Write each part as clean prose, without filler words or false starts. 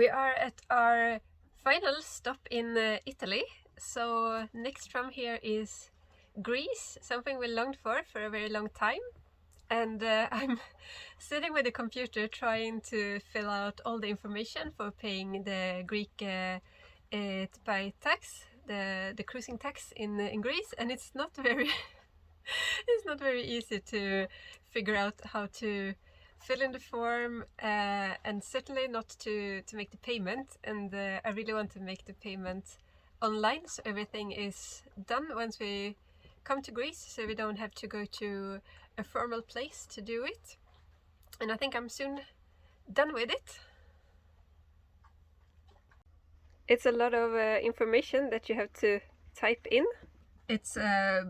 We are at our final stop in Italy. So next from here is Greece, something we longed for a very long time. And I'm sitting with the computer trying to fill out all the information for paying the Greek by tax, the cruising tax in Greece, and it's not very it's not very easy to figure out how to fill in the form, and certainly not to make the payment. And I really want to make the payment online, so everything is done once we come to Greece, so we don't have to go to a formal place to do it. And I think I'm soon done with it. It's a lot of information that you have to type in. It's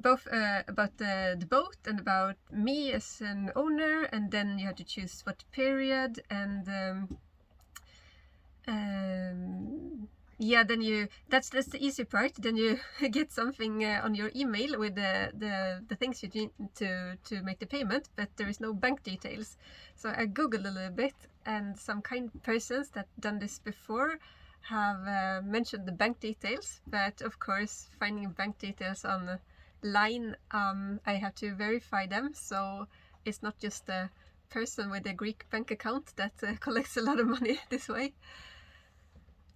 both about the boat and about me as an owner, and then you have to choose what period, and yeah, then that's the easy part. Then you get something on your email with the things you need to make the payment, but there is no bank details. So I googled a little bit, and some kind persons that done this before have mentioned the bank details, but of course finding bank details online, I have to verify them, so it's not just a person with a Greek bank account that collects a lot of money this way.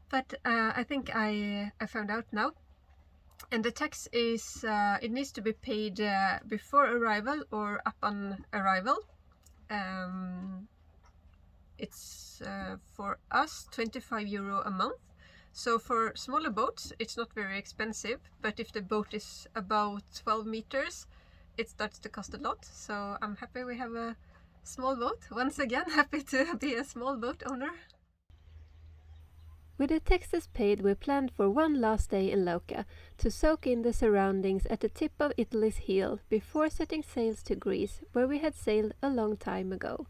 But I think I found out now, and the tax is it needs to be paid before arrival or up on arrival. It's for us €25 a month. So for smaller boats it's not very expensive, but if the boat is about 12 meters it starts to cost a lot. So I'm happy we have a small boat. Once again, happy to be a small boat owner. With the taxes paid, we planned for one last day in Lauka to soak in the surroundings at the tip of Italy's heel before setting sails to Greece, where we had sailed a long time ago.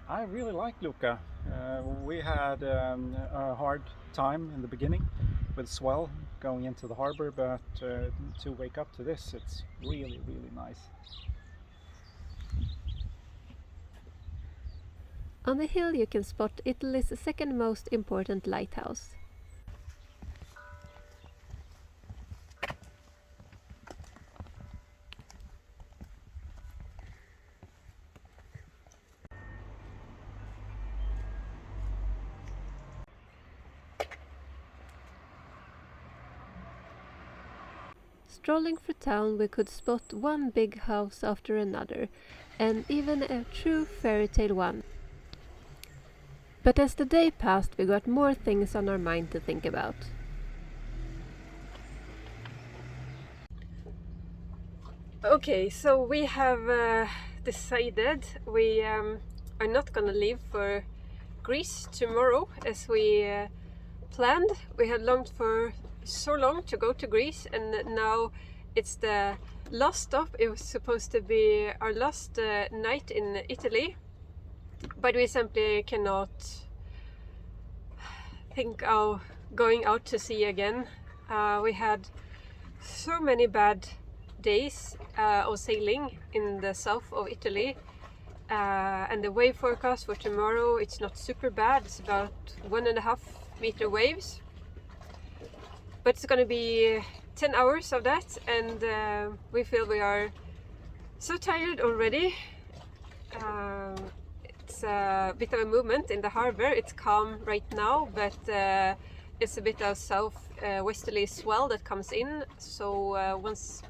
I really like Lucca. We had a hard time in the beginning with swell going into the harbor, but to wake up to this, it's really, really nice. On the hill you can spot Italy's second most important lighthouse. Strolling through town we could spot one big house after another, and even a true fairy tale one. But as the day passed we got more things on our mind to think about. Okay, so we have decided we are not gonna leave for Greece tomorrow as we planned. We had longed for so long to go to Greece, and now it's the last stop. It was supposed to be our last night in Italy, but we simply cannot think of going out to sea again. We had so many bad days of sailing in the south of Italy, and the wave forecast for tomorrow, it's not super bad. It's about 1.5 meter waves, but it's going to be 10 hours of that, and we feel we are so tired already. It's a bit of a movement in the harbor. It's calm right now, but it's a bit of south-westerly swell that comes in, so once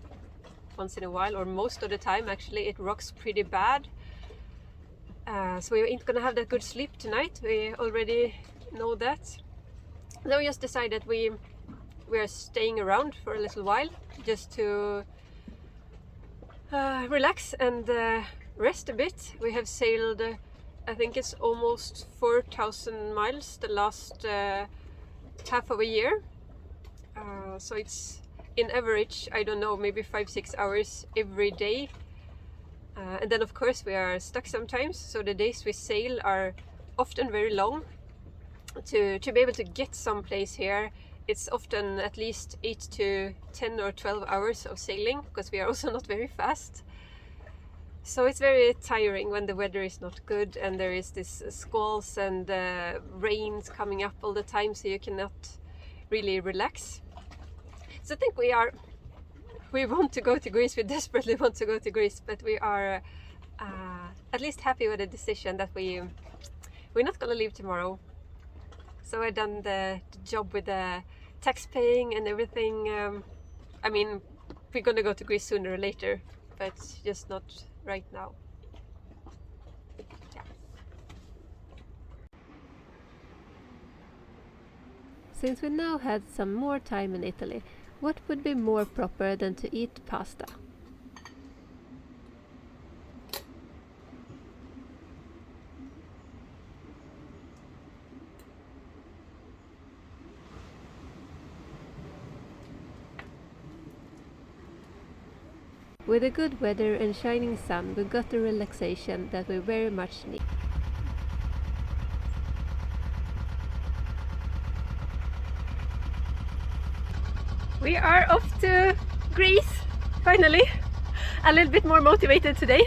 in a while, or most of the time actually, it rocks pretty bad. So we ain't gonna have that good sleep tonight, we already know that. So we just decided we are staying around for a little while just to relax and rest a bit. We have sailed, I think it's almost 4,000 miles the last half of a year. So it's in average, I don't know, maybe 5-6 hours every day. And then of course we are stuck sometimes, so the days we sail are often very long. To be able to get someplace here, it's often at least 8 to 10 or 12 hours of sailing, because we are also not very fast. So it's very tiring when the weather is not good and there is this squalls and rains coming up all the time, so you cannot really relax. So I think we want to go to Greece, we desperately want to go to Greece, but we are at least happy with the decision that we're not gonna leave tomorrow. So I've done the job with the tax paying and everything. I mean, we're gonna go to Greece sooner or later, but just not right now. Yeah. Since we now had some more time in Italy, what would be more proper than to eat pasta? With the good weather and shining sun, we got the relaxation that we very much need. We are off to Greece, finally. A little bit more motivated today.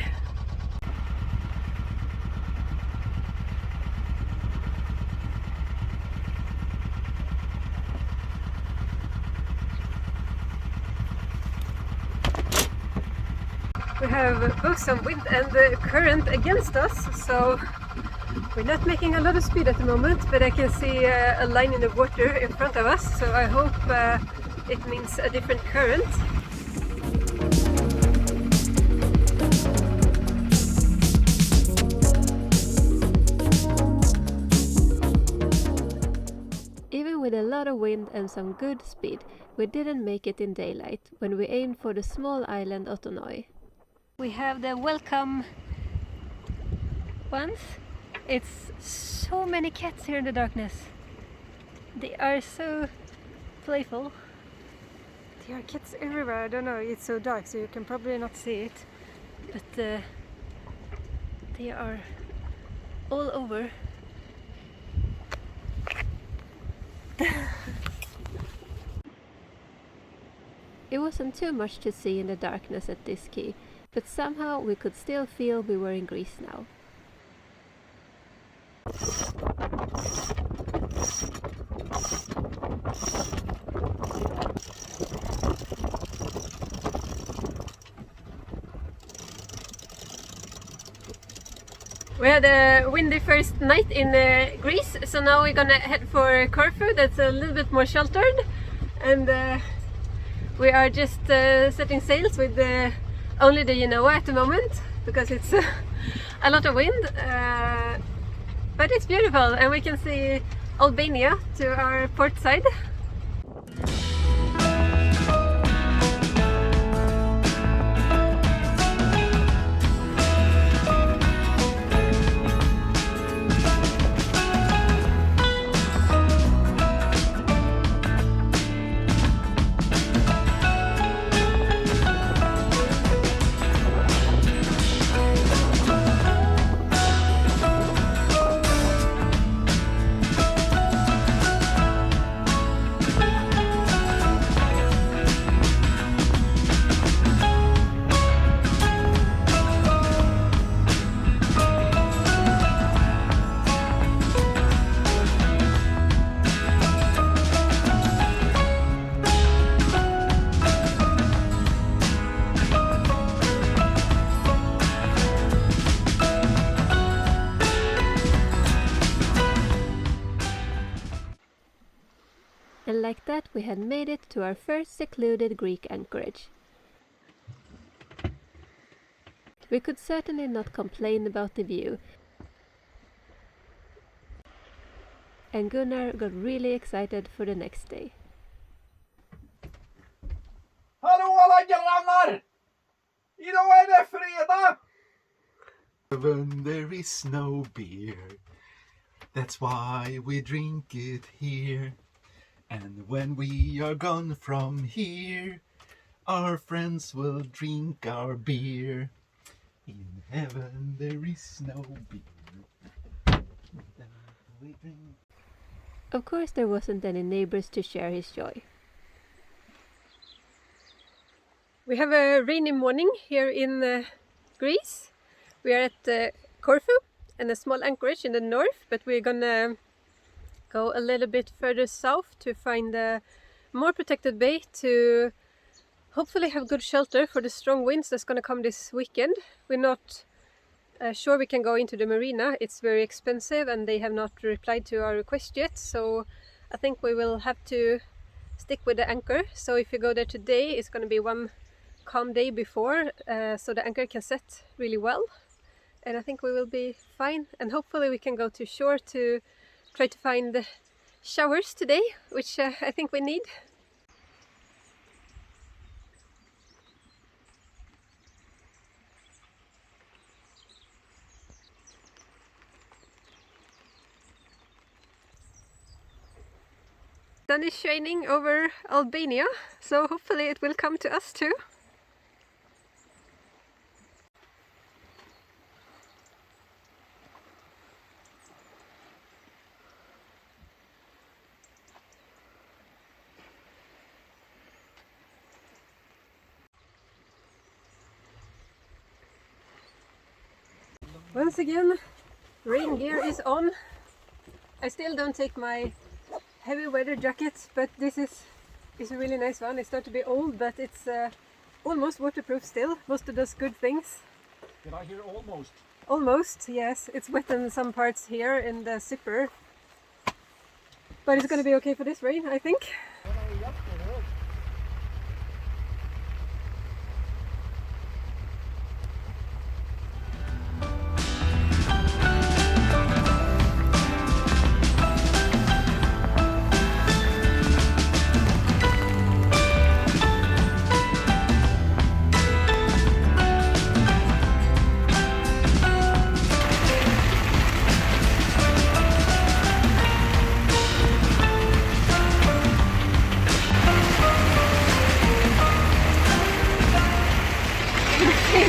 We have both some wind and current against us, so we're not making a lot of speed at the moment, but I can see a line in the water in front of us, so I hope it means a different current. Even with a lot of wind and some good speed, we didn't make it in daylight when we aimed for the small island Otonoi. We have the welcome ones. It's so many cats here in the darkness. They are so playful. There are cats everywhere. I don't know, it's so dark so you can probably not see it, But they are all over. It wasn't too much to see in the darkness at this quay, but somehow we could still feel we were in Greece now. We had a windy first night in Greece, so now we're gonna head for Corfu, that's a little bit more sheltered, and we are just setting sails with only the Genoa at the moment because it's a lot of wind, but it's beautiful and we can see Albania to our port side. And like that we had made it to our first secluded Greek anchorage. We could certainly not complain about the view, and Gunnar got really excited for the next day. Hallå alla grannar! Idag är det fredag! When there is no beer, that's why we drink it here. And when we are gone from here, our friends will drink our beer. In heaven there is no beer. We drink. Of course there wasn't any neighbors to share his joy. We have a rainy morning here in Greece. We are at Corfu and a small anchorage in the north, but we're gonna go a little bit further south to find a more protected bay to hopefully have good shelter for the strong winds that's gonna come this weekend. We're not sure we can go into the marina. It's very expensive and they have not replied to our request yet, so I think we will have to stick with the anchor. So if you go there today, it's going to be one calm day before, so the anchor can set really well, and I think we will be fine, and hopefully we can go to shore to try to find showers today, which I think we need. Sun is shining over Albania, so hopefully it will come to us too. Once again, rain gear is on. I still don't take my heavy weather jacket, but this is a really nice one. It's starting to be old, but it's almost waterproof still. Most of those good things. Did I hear almost? Almost, yes. It's wet in some parts here in the zipper, but it's going to be okay for this rain, I think.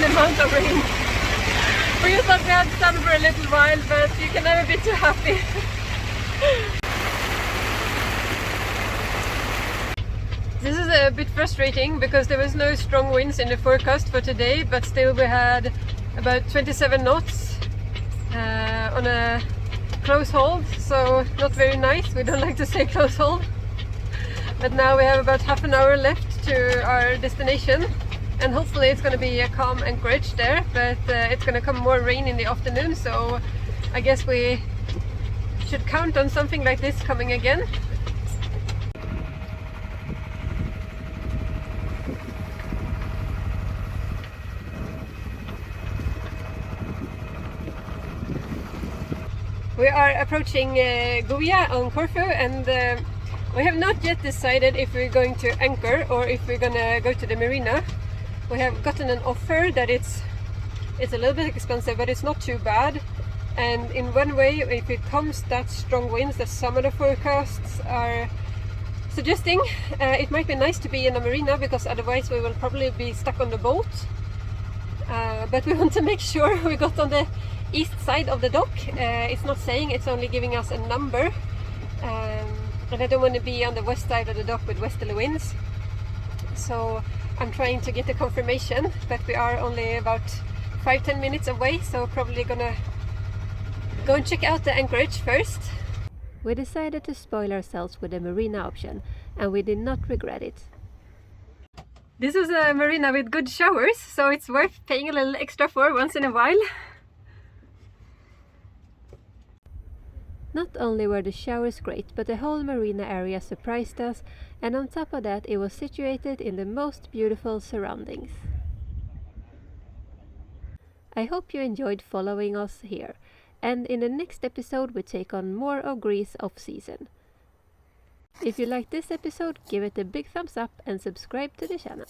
Amount of rain. We thought we had sun for a little while, but you can never be too happy. This is a bit frustrating because there was no strong winds in the forecast for today, but still we had about 27 knots on a close hold, so not very nice. We don't like to say close hold. But now we have about half an hour left to our destination. And hopefully it's going to be a calm anchorage there, but it's going to come more rain in the afternoon, so I guess we should count on something like this coming again. We are approaching Guia on Corfu, and we have not yet decided if we're going to anchor or if we're going to go to the marina. We have gotten an offer that it's a little bit expensive, but it's not too bad. And in one way, if it comes that strong winds that some of the forecasts are suggesting, it might be nice to be in a marina, because otherwise we will probably be stuck on the boat. But we want to make sure we got on the east side of the dock. It's not saying, it's only giving us a number. And I don't want to be on the west side of the dock with westerly winds. So I'm trying to get a confirmation, but we are only about 5-10 minutes away, so probably gonna go and check out the anchorage first. We decided to spoil ourselves with the marina option, and we did not regret it. This is a marina with good showers, so it's worth paying a little extra for once in a while. Not only were the showers great, but the whole marina area surprised us, and on top of that it was situated in the most beautiful surroundings. I hope you enjoyed following us here, and in the next episode we take on more of Greece off-season. If you liked this episode, give it a big thumbs up and subscribe to the channel.